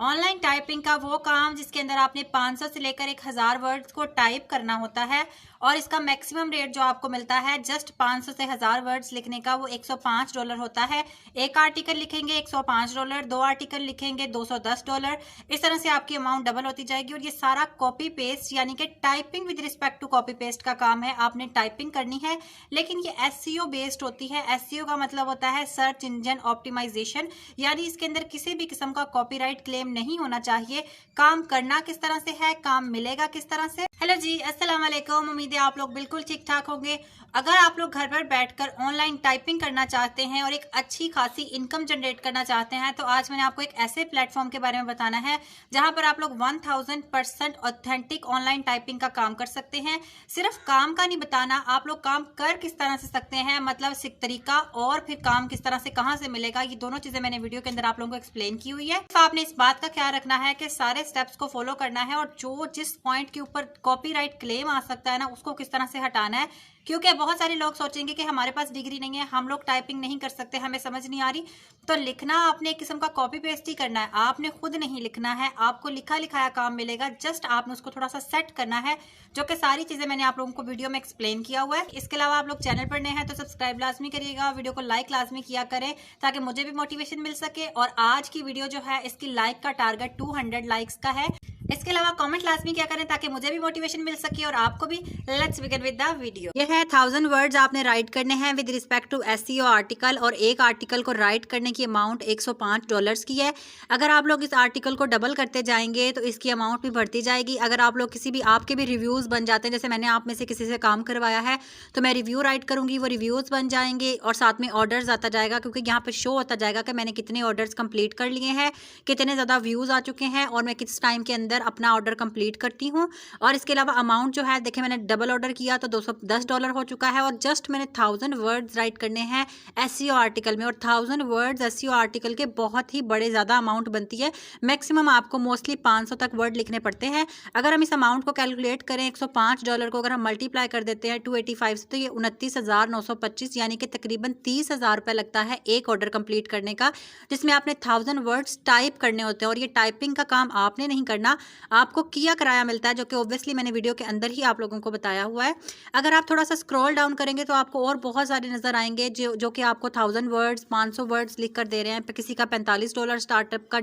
Online typing का वो काम जिसके अंदर आपने 500 से लेकर 1000 वर्ड्स को टाइप करना होता है और इसका मैक्सिमम रेट जो आपको मिलता है जस्ट 500 से 1000 वर्ड्स लिखने का वो $105 होता है। एक आर्टिकल लिखेंगे $105, 2 आर्टिकल लिखेंगे $210। इस तरह से आपकी अमाउंट डबल होती जाएगी। और ये सारा कॉपी पेस्ट यानी कि typing with respect to copy paste का काम है। आपने टाइपिंग करनी है, लेकिन ये एसईओ बेस्ड होती है। एसईओ का मतलब होता है सर्च इंजन ऑप्टिमाइजेशन, यानी इसके अंदर किसी भी किस्म का कॉपीराइट क्लेम नहीं होना चाहिए। काम करना किस तरह से है, काम मिलेगा किस तरह से। हेलो जी, अस्सलाम वालेकुम। उम्मीद है आप लोग बिल्कुल ठीक ठाक होंगे। अगर आप लोग घर पर बैठकर ऑनलाइन टाइपिंग करना चाहते हैं और एक अच्छी खासी इनकम जनरेट करना चाहते हैं, तो आज मैंने आपको एक ऐसे प्लेटफॉर्म के बारे में बताना है जहां पर आप लोग 1000% ऑथेंटिक ऑनलाइन टाइपिंग का काम कर सकते हैं। सिर्फ काम का नहीं बताना, आप लोग काम कर किस तरह से सकते हैं, मतलब तरीका, और फिर काम किस तरह से कहां से मिलेगा, ये दोनों चीजें मैंने वीडियो के अंदर आप लोगों को एक्सप्लेन की हुई है। तो आपने इस बात का ख्याल रखना है कि सारे स्टेप्स को फॉलो करना है और जो जिस पॉइंट के ऊपर कॉपीराइट क्लेम आ सकता है ना, उसको किस तरह से हटाना है। क्योंकि बहुत सारे लोग सोचेंगे कि हमारे पास डिग्री नहीं है, हम लोग टाइपिंग नहीं कर सकते, हमें समझ नहीं आ रही। तो लिखना आपने एक किस्म का कॉपी पेस्ट ही करना है, आपने खुद नहीं लिखना है। आपको लिखा लिखाया काम मिलेगा, जस्ट आपने उसको थोड़ा सा सेट करना है, जो कि सारी चीजें मैंने आप लोगों को वीडियो में एक्सप्लेन किया हुआ है। इसके अलावा आप लोग चैनल पर नए हैं तो सब्सक्राइब लाजमी करिएगा, वीडियो को लाइक लाजमी किया करें ताकि मुझे भी मोटिवेशन मिल सके। और आज की वीडियो जो है इसकी लाइक का टारगेट 200 लाइक्स का है। इसके अलावा कमेंट लाजमी क्या करें ताकि मुझे भी मोटिवेशन मिल सके और आपको भी। Let's begin with the video. ये है 1000 वर्ड्स आपने राइट करने हैं with respect to SEO article, और एक आर्टिकल को राइट करने की अमाउंट $105 की है। अगर आप लोग इस आर्टिकल को डबल करते जाएंगे तो इसकी अमाउंट भी बढ़ती जाएगी। अगर आप लोग किसी भी आपके भी रिव्यूज बन जाते हैं, जैसे मैंने आप में से किसी से काम करवाया है तो मैं रिव्यू राइट करूंगी, वो रिव्यूज बन जाएंगे और साथ में ऑर्डर्स आता जाएगा, क्योंकि यहाँ पे शो होता जाएगा कि मैंने कितने ऑर्डर्स कंप्लीट कर लिए हैं, कितने ज़्यादा व्यूज आ चुके हैं और मैं किस टाइम के अंदर अपना ऑर्डर कंप्लीट करती हूँ। और इसके अलावा अमाउंट जो है, देखिए मैंने डबल ऑर्डर किया तो $210 हो चुका है। और जस्ट मैंने 1000 वर्ड्स राइट करने हैं एसईओ आर्टिकल में, और 1000 वर्ड्स एसईओ आर्टिकल के बहुत ही बड़े ज़्यादा अमाउंट बनती है। मैक्सिमम आपको मोस्टली 500 तक वर्ड लिखने पड़ते हैं। अगर हम इस अमाउंट को कैलकुलेट करें, $105 को अगर हम मल्टीप्लाई कर देते हैं 285 से, तो ये 29,925 यानी कि तकरीबन 30,000 रुपये लगता है एक ऑर्डर कंप्लीट करने का, जिसमें आपने 1000 वर्ड्स टाइप करने होते हैं। और ये टाइपिंग का काम आपने नहीं करना, आपको किया किराया मिलता है, जो कि ऑब्वियसली मैंने वीडियो के अंदर ही आप लोगों को बताया हुआ है। अगर आप थोड़ा सा स्क्रॉल डाउन करेंगे तो आपको और बहुत सारे नजर आएंगे जो कि आपको 1000 वर्ड्स 500 वर्ड्स लिख कर दे रहे हैं। किसी का $45 स्टार्टअप का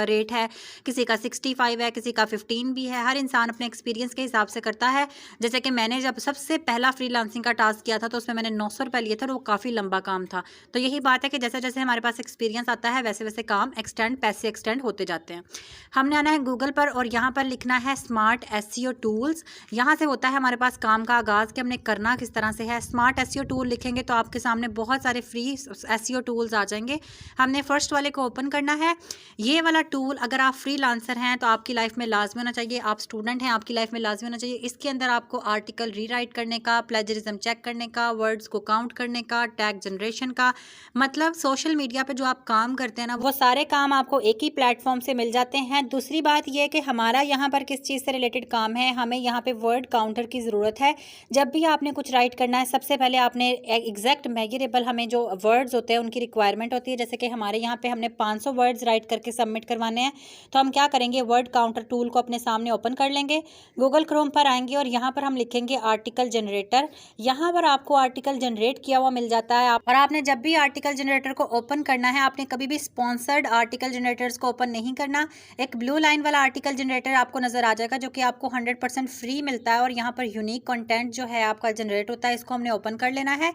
रेट है, किसी का 65 है, किसी का 15 भी है। हर इंसान अपने एक्सपीरियंस के हिसाब से करता है। जैसे कि मैंने जब सबसे पहला फ्रीलांसिंग का टास्क किया था तो उसमें मैंने 900 रुपये लिए थे और वो काफ़ी लंबा काम था। तो यही बात है कि जैसे जैसे हमारे पास एक्सपीरियंस आता है वैसे वैसे काम पैसे एक्सटेंड होते जाते हैं। हमने आना है गूगल पर और यहाँ पर लिखना है स्मार्ट एसईओ टूल्स। यहाँ से होता है हमारे पास काम का आगाज़ कि हमने करना किस तरह से है। स्मार्ट एसईओ टूल लिखेंगे तो आपके सामने बहुत सारे फ्री एसईओ टूल्स आ जाएंगे। हमने फर्स्ट वाले को ओपन करना है। ये वाला टूल अगर आप फ्रीलांसर हैं तो आपकी लाइफ में लाजमी होना चाहिए, आप स्टूडेंट हैं आपकी लाइफ में लाजमी होना चाहिए। इसके अंदर आपको आर्टिकल रीराइट करने का, प्लेजरिज्म चेक करने का, वर्ड्स को काउंट करने का, टैग जनरेशन का, मतलब सोशल मीडिया पे जो आप काम करते हैं ना, वो सारे काम आपको एक ही प्लेटफॉर्म से मिल जाते हैं। दूसरी बात यह कि हमारा यहाँ पर किस चीज़ से रिलेटेड काम है, हमें यहाँ पे वर्ड काउंटर की ज़रूरत है। जब भी आपने कुछ राइट करना है, सबसे पहले आपने एग्जैक्ट मेजरेबल, हमें जो वर्ड्स होते हैं उनकी रिक्वायरमेंट होती है। जैसे कि हमारे यहाँ पे हमने 500 वर्ड्स राइट करके सबमिट करवाने हैं, तो हम क्या करेंगे, वर्ड काउंटर टूल को अपने सामने ओपन कर लेंगे, गूगल क्रोम पर आएंगे और यहाँ पर हम लिखेंगे आर्टिकल जनरेटर। यहाँ पर आपको आर्टिकल जनरेट किया हुआ मिल जाता है। और आपने जब भी आर्टिकल जनरेटर को ओपन करना है, आपने कभी भी स्पॉन्सर्ड आर्टिकल जनरेटर्स को ओपन नहीं करना। एक ब्लू लाइन वाला आर्टिकल जनरेटर आपको नजर आ जाएगा जो कि आपको 100% फ्री मिलता है, और यहाँ पर यूनिक कंटेंट जो है आपका जनरेट होता है, इसको हमने ओपन कर लेना है।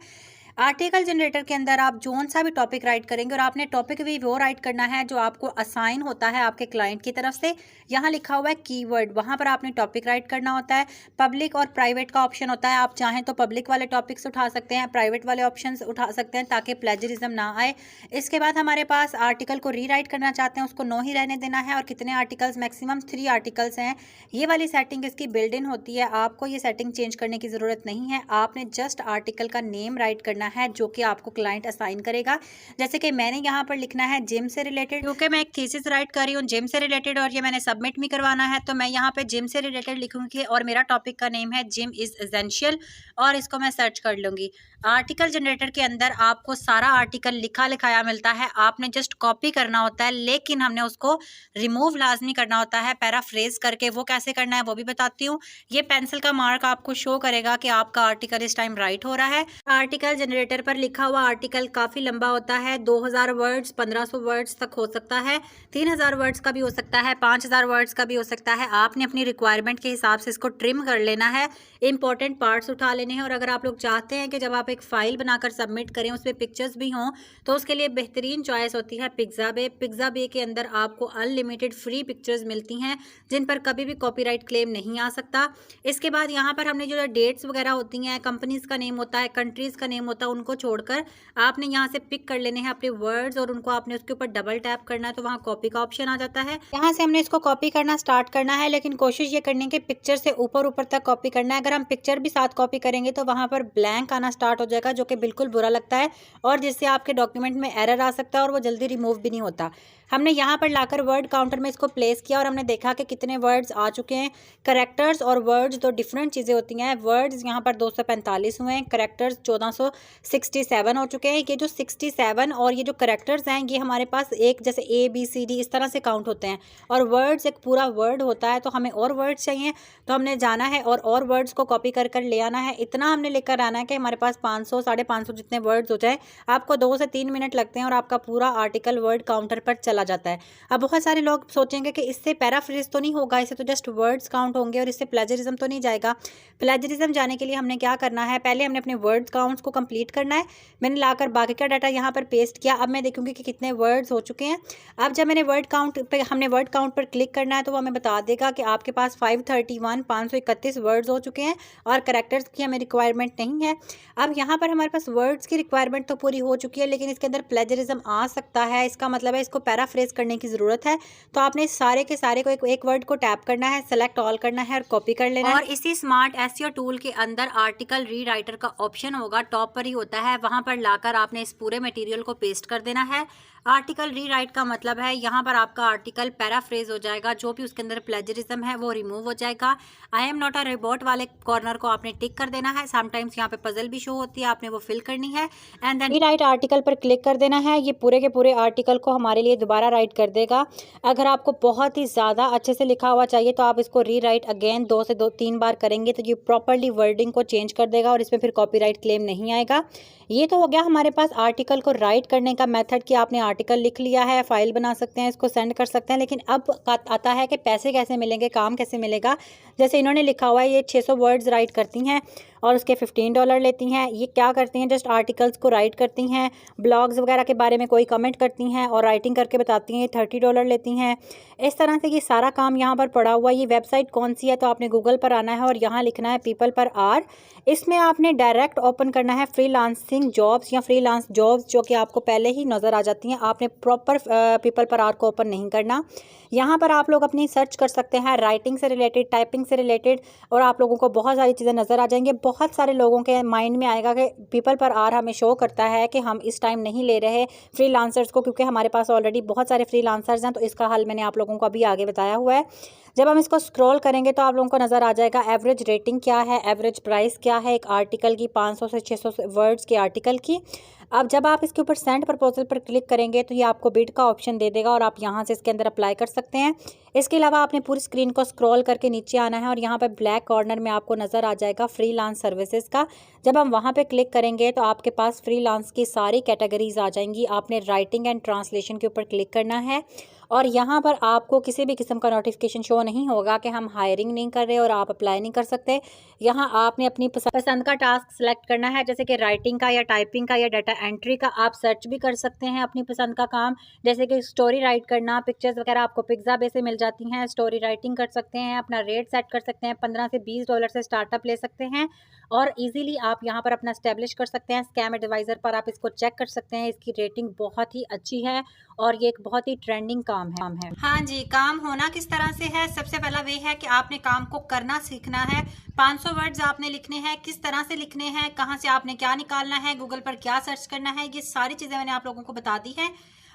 आर्टिकल जनरेटर के अंदर आप जोन सा भी टॉपिक राइट करेंगे और आपने टॉपिक भी वो राइट करना है जो आपको असाइन होता है आपके क्लाइंट की तरफ से। यहाँ लिखा हुआ है कीवर्ड, वहाँ पर आपने टॉपिक राइट करना होता है। पब्लिक और प्राइवेट का ऑप्शन होता है, आप चाहें तो पब्लिक वाले टॉपिक्स उठा सकते हैं, प्राइवेट वाले ऑप्शंस उठा सकते हैं ताकि प्लेजरिज्म ना आए। इसके बाद हमारे पास आर्टिकल को रीराइट करना चाहते हैं, उसको नो ही रहने देना है। और कितने आर्टिकल्स, मैक्सिमम 3 आर्टिकल्स हैं। ये वाली सेटिंग इसकी बिल्ड इन होती है, आपको ये सेटिंग चेंज करने की ज़रूरत नहीं है। आपने जस्ट आर्टिकल का नेम राइट करना लिखना है जो कि आपको क्लाइंट असाइन करेगा। जैसे कि मैंने यहाँ पर लिखना है जिम से रिलेटेड, क्योंकि मैं एक थीसिस राइट कर रही हूँ जिम से रिलेटेड और ये मैंने सबमिट भी करवाना है, तो मैं यहाँ पे जिम से रिलेटेड लिखूंगी और मेरा टॉपिक का नेम है जिम इज एसेंशियल और इसको मैं सर्च कर लूंगी। आर्टिकल जनरेटर के अंदर आपको सारा आर्टिकल लिखा लिखाया मिलता है, आपने जस्ट कॉपी करना होता है, लेकिन हमने उसको रिमूव लाजमी करना होता है पैराफ्रेज करके। वो कैसे करना है वो भी बताती हूँ। ये पेंसिल का मार्क आपको शो करेगा कि आपका आर्टिकल इस टाइम राइट हो रहा है। आर्टिकल जनरेटर पर लिखा हुआ आर्टिकल काफी लंबा होता है, 2000 वर्ड्स 1500 वर्ड्स तक हो सकता है, 3000 वर्ड्स का भी हो सकता है, 5000 वर्ड्स का भी हो सकता है। आपने अपनी रिक्वायरमेंट के हिसाब से इसको ट्रिम कर लेना है, इंपॉर्टेंट पार्ट्स उठा लेने हैं। और अगर आप लोग चाहते हैं कि जब आप एक फाइल बनाकर सबमिट करें उसमें पिक्चर्स भी हों, तो उसके लिए बेहतरीन चॉइस होती है पिक्साबे। पिक्साबे के अंदर आपको अनलिमिटेड फ्री पिक्चर्स मिलती हैं जिन पर कभी भी कॉपीराइट क्लेम नहीं आ सकता। इसके बाद यहाँ पर हमने जो डेट्स वगैरह होती हैं, कंपनीज का नेम होता है, कंट्रीज का नेम होता है, उनको छोड़कर आपने यहाँ से पिक कर लेने हैं अपने वर्ड्स और उनको आपने उसके ऊपर डबल टैप करना है, तो वहाँ कॉपी का ऑप्शन आ जाता है। यहाँ से हमने इसको कॉपी करना स्टार्ट करना है, लेकिन कोशिश ये करनी है कि पिक्चर से ऊपर ऊपर तक कॉपी करना है। अगर हम पिक्चर भी साथ कॉपी करेंगे तो वहाँ पर ब्लैंक आना स्टार्ट हो जाएगा, जो कि बिल्कुल बुरा लगता है और जिससे आपके डॉक्यूमेंट में एरर आ सकता है और वो जल्दी रिमूव भी नहीं होता। हमने यहाँ पर लाकर वर्ड काउंटर में इसको प्लेस किया और हमने देखा कि कितने वर्ड्स आ चुके हैं। करेक्टर्स और वर्ड्स दो डिफरेंट चीज़ें होती हैं। वर्ड्स यहाँ पर 245 हुए हैं, करेक्टर्स 1467 हो चुके हैं। ये जो 67 और ये जो करेक्टर्स हैं ये हमारे पास एक जैसे ABCD इस तरह से काउंट होते हैं और वर्ड्स एक पूरा वर्ड होता है। तो हमें और वर्ड्स चाहिए तो हमने जाना है और वर्ड्स को कॉपी कर कर ले आना है। इतना हमने लेकर आना है कि हमारे पास 500 550 जितने वर्ड्स हो जाए। आपको 2 से 3 मिनट लगते हैं और आपका पूरा आर्टिकल वर्ड काउंटर पर चला जाता है। अब बहुत सारे लोग सोचेंगे कि इससे पैराफ्रेज तो नहीं होगा, इससे तो जस्ट वर्ड्स काउंट होंगे और इससे प्लेजरिज्म तो नहीं जाएगा। प्लेजरिज्म जाने के लिए हमने क्या करना है, पहले हमने अपने वर्ड काउंट्स को कंप्लीट करना है। मैंने लाकर बाकी का डाटा यहाँ पर पेस्ट किया। अब मैं देखूंगी कि कितने वर्ड्स हो चुके हैं। अब जब मैंने हमने वर्ड काउंट पर क्लिक करना है तो वो हमें बता देगा कि आपके पास 531 वर्ड्स हो चुके हैं और करेक्टर्स की हमें रिक्वायरमेंट नहीं है। अब यहाँ पर हमारे पास वर्ड्स की रिक्वायरमेंट तो पूरी हो चुकी है, लेकिन इसके अंदर प्लेजरिज्म आ सकता है। इसका मतलब है इसको पैराफ्रेज करने की ज़रूरत है। तो आपने सारे के सारे को एक वर्ड को टैप करना है, सेलेक्ट ऑल करना है और कॉपी कर लेना है। और इसी स्मार्ट एसईओ टूल के अंदर आर्टिकल रीराइटर का ऑप्शन होगा, टॉप पर ही होता है। वहाँ पर लाकर आपने इस पूरे मटेरियल को पेस्ट कर देना है। आर्टिकल रीराइट का मतलब है यहाँ पर आपका आर्टिकल पैराफ्रेज हो जाएगा, जो भी उसके अंदर प्लेजरिज्म है वो रिमूव हो जाएगा। I am not a robot वाले कॉर्नर को आपने टिक कर देना है। समटाइम्स यहाँ पे पजल भी शो होती है, आपने वो फिल करनी है एंड देन रीराइट आर्टिकल पर क्लिक कर देना है। ये पूरे के पूरे आर्टिकल को हमारे लिए दोबारा राइट कर देगा। अगर आपको बहुत ही ज़्यादा अच्छे से लिखा हुआ चाहिए तो आप इसको रीराइट अगेन 2 से 3 बार करेंगे तो ये प्रॉपरली वर्डिंग को चेंज कर देगा और इसमें फिर कॉपीराइट क्लेम नहीं आएगा। ये तो हो गया हमारे पास आर्टिकल को राइट करने का मेथड कि आपने आर्टिकल लिख लिया है, फाइल बना सकते हैं, इसको सेंड कर सकते हैं। लेकिन अब आता है कि पैसे कैसे मिलेंगे, काम कैसे मिलेगा। जैसे इन्होंने लिखा हुआ है ये 600 वर्ड्स राइट करती हैं और उसके $15 लेती हैं। ये क्या करती हैं, जस्ट आर्टिकल्स को राइट करती हैं, ब्लॉग्स वगैरह के बारे में कोई कमेंट करती हैं और राइटिंग करके बताती हैं। $30 लेती हैं। इस तरह से ये सारा काम यहाँ पर पड़ा हुआ है। ये वेबसाइट कौन सी है, तो आपने गूगल पर आना है और यहाँ लिखना है पीपल पर आर। इसमें आपने डायरेक्ट ओपन करना है फ्रीलांसिंग जॉब्स या फ्रीलांस जॉब्स, जो कि आपको पहले ही नज़र आ जाती हैं। आपने प्रॉपर पीपल पर आर को ओपन नहीं करना। यहाँ पर आप लोग अपनी सर्च कर सकते हैं राइटिंग से रिलेटेड, टाइपिंग से रिलेटेड, और आप लोगों को बहुत सारी चीज़ें नज़र आ जाएंगी। बहुत सारे लोगों के माइंड में आएगा कि पीपल पर आर हमें शो करता है कि हम इस टाइम नहीं ले रहे फ्रीलांसर्स को, क्योंकि हमारे पास ऑलरेडी बहुत सारे फ्रीलांसर्स हैं। तो इसका हल मैंने आप लोगों को अभी आगे बताया हुआ है। जब हम इसको स्क्रॉल करेंगे तो आप लोगों को नज़र आ जाएगा एवरेज रेटिंग क्या है, एवरेज प्राइस क्या है एक आर्टिकल की, 500 से 600 वर्ड्स के आर्टिकल की। अब जब आप इसके ऊपर सेंड प्रपोजल पर क्लिक करेंगे तो ये आपको बिड का ऑप्शन दे देगा और आप यहाँ से इसके अंदर अप्लाई कर सकते हैं। इसके अलावा आपने पूरी स्क्रीन को स्क्रॉल करके नीचे आना है और यहाँ पर ब्लैक कॉर्नर में आपको नज़र आ जाएगा फ्रीलांस सर्विसेज का। जब हम वहाँ पे क्लिक करेंगे तो आपके पास फ्रीलांस की सारी कैटेगरीज आ जाएंगी। आपने राइटिंग एंड ट्रांसलेशन के ऊपर क्लिक करना है और यहाँ पर आपको किसी भी किस्म का नोटिफिकेशन शो नहीं होगा कि हम हायरिंग नहीं कर रहे और आप अप्लाई नहीं कर सकते। यहाँ आपने अपनी पसंद का टास्क सेलेक्ट करना है, जैसे कि राइटिंग का या टाइपिंग का या डाटा एंट्री का। आप सर्च भी कर सकते हैं अपनी पसंद का काम, जैसे कि स्टोरी राइट करना, पिक्चर्स वगैरह आपको पिक्साबे से मिल जाती हैं। स्टोरी राइटिंग कर सकते हैं, अपना रेट सेट कर सकते हैं, $15 से $20 से स्टार्टअप ले सकते हैं और इजीली आप यहाँ पर अपना स्टैब्लिश कर सकते हैं। स्कैम एडवाइज़र पर आप इसको चेक कर सकते हैं, इसकी रेटिंग बहुत ही अच्छी है और ये एक बहुत ही ट्रेंडिंग काम है। हाँ जी, काम होना किस तरह से है, सबसे पहला वे है कि आपने काम को करना सीखना है। 500 वर्ड्स आपने लिखने हैं, किस तरह से लिखने हैं, कहाँ से आपने क्या निकालना है, गूगल पर क्या सर्च करना है, ये सारी चीजें मैंने आप लोगों को बता दी है।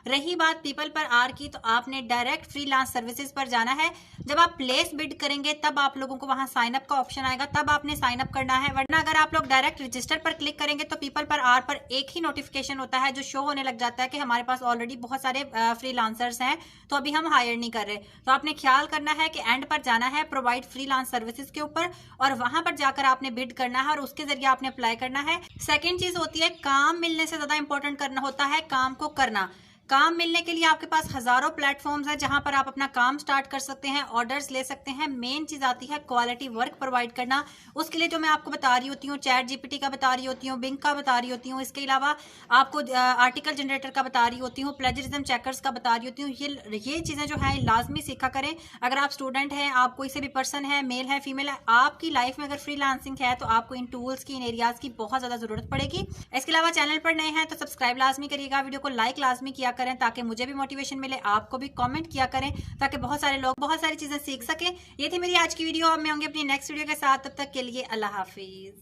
रही बात पीपल पर आर की, तो आपने डायरेक्ट फ्रीलांस सर्विसेज पर जाना है। जब आप प्लेस बिड करेंगे तब आप लोगों को वहां साइन अप का ऑप्शन आएगा, तब आपने साइन अप करना है। वरना अगर आप लोग डायरेक्ट रजिस्टर पर क्लिक करेंगे तो पीपल पर आर पर एक ही नोटिफिकेशन होता है जो शो होने लग जाता है कि हमारे पास ऑलरेडी बहुत सारे फ्रीलांसर्स हैं, तो अभी हम हायर नहीं कर रहे। तो आपने ख्याल करना है कि एंड पर जाना है प्रोवाइड फ्रीलांस सर्विसेज के ऊपर, और वहां पर जाकर आपने बिड करना है और उसके जरिए आपने अप्लाई करना है। सेकेंड चीज होती है, काम मिलने से ज्यादा इंपॉर्टेंट करना होता है काम को करना। काम मिलने के लिए आपके पास हजारों प्लेटफॉर्म्स हैं जहां पर आप अपना काम स्टार्ट कर सकते हैं, ऑर्डर्स ले सकते हैं। मेन चीज आती है क्वालिटी वर्क प्रोवाइड करना। उसके लिए जो मैं आपको बता रही होती हूँ, चैट जीपीटी का बता रही होती हूँ, बिंग का बता रही होती हूँ, इसके अलावा आपको आर्टिकल जनरेटर का बता रही होती हूँ, प्लेजरिज्म चेकर्स का बता रही होती हूँ। ये चीजें जो है लाजमी सीखा करें। अगर आप स्टूडेंट हैं, आप कोई से भी पर्सन है, मेल है, फीमेल है, आपकी लाइफ में अगर फ्रीलांसिंग है तो आपको इन टूल्स की, इन एरियाज की बहुत ज्यादा जरूरत पड़ेगी। इसके अलावा चैनल पर नए हैं तो सब्सक्राइब लाजमी करिएगा, वीडियो को लाइक लाजमी किया करें ताकि मुझे भी मोटिवेशन मिले, आपको भी कमेंट किया करें ताकि बहुत सारे लोग बहुत सारी चीजें सीख सकें। ये थी मेरी आज की वीडियो। अब मैं होंगी अपनी नेक्स्ट वीडियो के साथ, तब तक के लिए अल्लाह हाफिज।